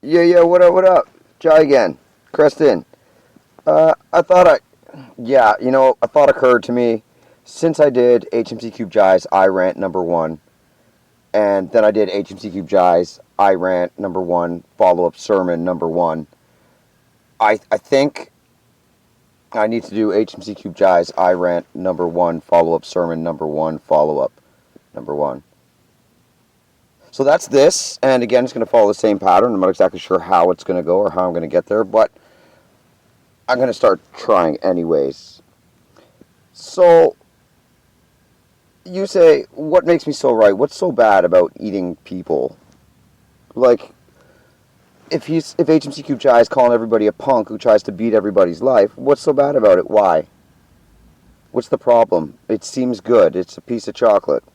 Yeah, what up? Jai again. Creston. Yeah, a thought occurred to me since I did Jiy'S I-Rant number one, and then I did Jiy'S I-Rant number one, follow-up sermon number one. I think I need to do Jiy'S I-Rant number one, follow-up sermon number one, follow-up number one. So that's this, and again, it's going to follow the same pattern. I'm not exactly sure how it's going to go or how I'm going to get there, but I'm going to start trying anyways. So, you say, what makes me so right? What's so bad about eating people? Like, if Hmc.³ is calling everybody a punk who tries to beat everybody's life, what's so bad about it? Why? What's the problem? It seems good. It's a piece of chocolate.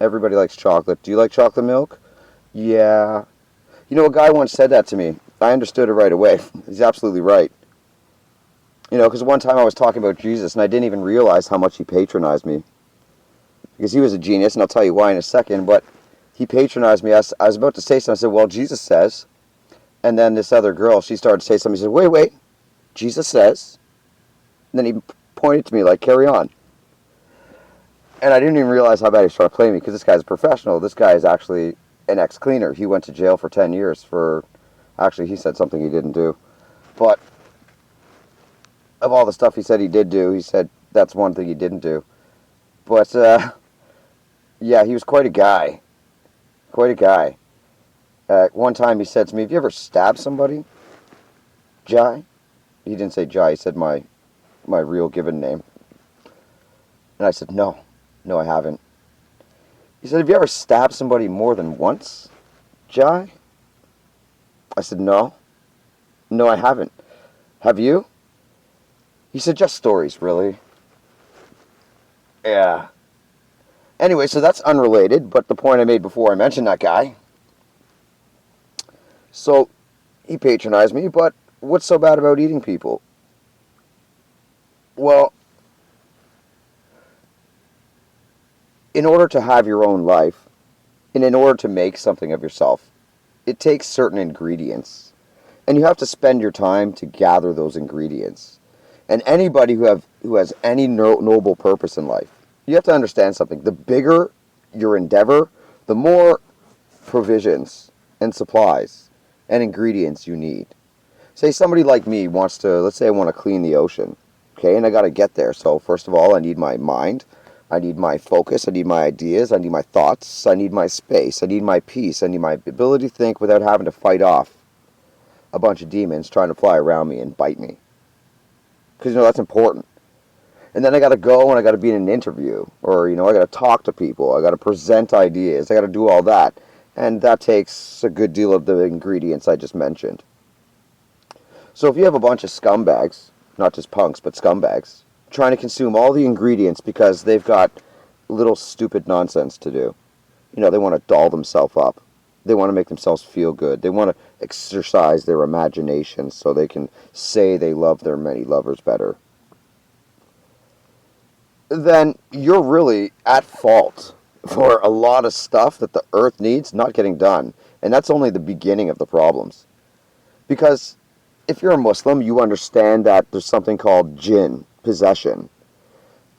Everybody likes chocolate. Do you like chocolate milk? Yeah. A guy once said that to me. I understood it right away. He's absolutely right. Because one time I was talking about Jesus and I didn't even realize how much he patronized me. Because he was a genius, and I'll tell you why in a second, but he patronized me. I was about to say something. I said, well, Jesus says. And then this other girl, she started to say something. She said, wait, Jesus says. And then he pointed to me like, carry on. And I didn't even realize how bad he was trying to play me, because this guy's a professional. This guy is actually an ex-cleaner. He went to jail for 10 years for, actually, he said something he didn't do. But of all the stuff he said he did do, he said that's one thing he didn't do. But, yeah, he was quite a guy. Quite a guy. One time he said to me, have you ever stabbed somebody? Jai? He didn't say Jai, he said my real given name. And I said, no, I haven't. He said, have you ever stabbed somebody more than once, Jai? I said, no, I haven't. Have you? He said, just stories, really. Yeah. Anyway, so that's unrelated, but the point I made before I mentioned that guy. So, he patronized me, but what's so bad about eating people? Well, in order to have your own life, and in order to make something of yourself, it takes certain ingredients. And you have to spend your time to gather those ingredients. And anybody who has any noble purpose in life, you have to understand something. The bigger your endeavor, the more provisions and supplies and ingredients you need. Say somebody like me wants to, let's say I want to clean the ocean, okay, and I got to get there. So first of all, I need my mind, I need my focus, I need my ideas, I need my thoughts, I need my space, I need my peace, I need my ability to think without having to fight off a bunch of demons trying to fly around me and bite me. Because, that's important. And then I got to go and I got to be in an interview. Or, I got to talk to people. I got to present ideas. I got to do all that. And that takes a good deal of the ingredients I just mentioned. So if you have a bunch of scumbags, not just punks, but scumbags, trying to consume all the ingredients because they've got little stupid nonsense to do. They want to doll themselves up. They want to make themselves feel good. They want to exercise their imagination so they can say they love their many lovers better. Then you're really at fault for a lot of stuff that the earth needs not getting done. And that's only the beginning of the problems. Because if you're a Muslim, you understand that there's something called jinn, possession.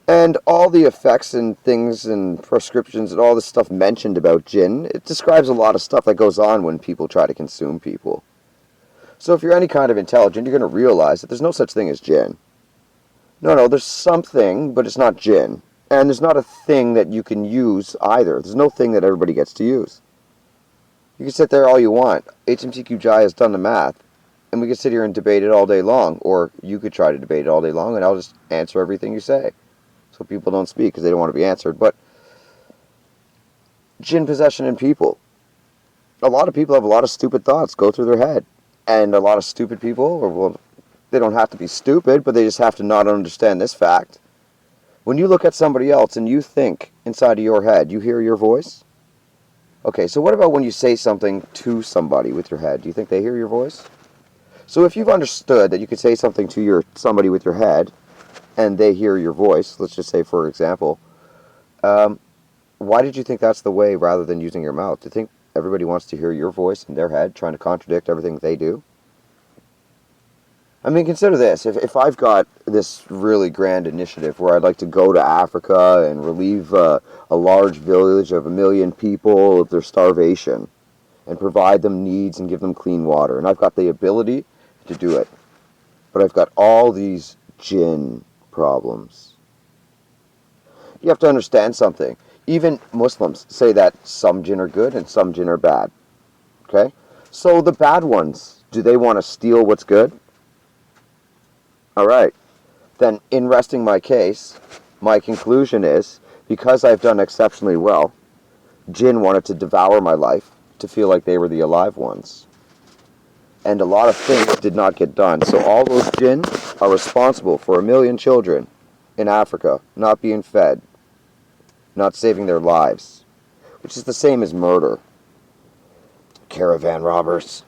And all the effects and things and prescriptions and all this stuff mentioned about jinn, it describes a lot of stuff that goes on when people try to consume people. So if you're any kind of intelligent, you're going to realize that there's no such thing as jinn. No, there's something, but it's not jinn. And there's not a thing that you can use either. There's no thing that everybody gets to use. You can sit there all you want. Hmc.³ has done the math. And we could sit here and debate it all day long. Or you could try to debate it all day long, and I'll just answer everything you say. So people don't speak because they don't want to be answered. But jinn possession in people. A lot of people have a lot of stupid thoughts go through their head. And a lot of stupid people, they don't have to be stupid, but they just have to not understand this fact. When you look at somebody else and you think inside of your head, you hear your voice? Okay, so what about when you say something to somebody with your head? Do you think they hear your voice? So if you've understood that you could say something to somebody with your head, and they hear your voice, let's just say, for example, why did you think that's the way rather than using your mouth? Do you think everybody wants to hear your voice in their head, trying to contradict everything they do. I mean, consider this. If I've got this really grand initiative where I'd like to go to Africa and relieve a large village of 1 million people of their starvation and provide them needs and give them clean water, and I've got the ability to do it, but I've got all these jinn problems. You have to understand something. Even Muslims say that some jinn are good and some jinn are bad. Okay? So the bad ones, do they want to steal what's good? Alright. Then, in resting my case, my conclusion is, because I've done exceptionally well, jinn wanted to devour my life to feel like they were the alive ones. And a lot of things did not get done. So all those jinn are responsible for 1 million children in Africa not being fed, not saving their lives, which is the same as murder. Caravan robbers.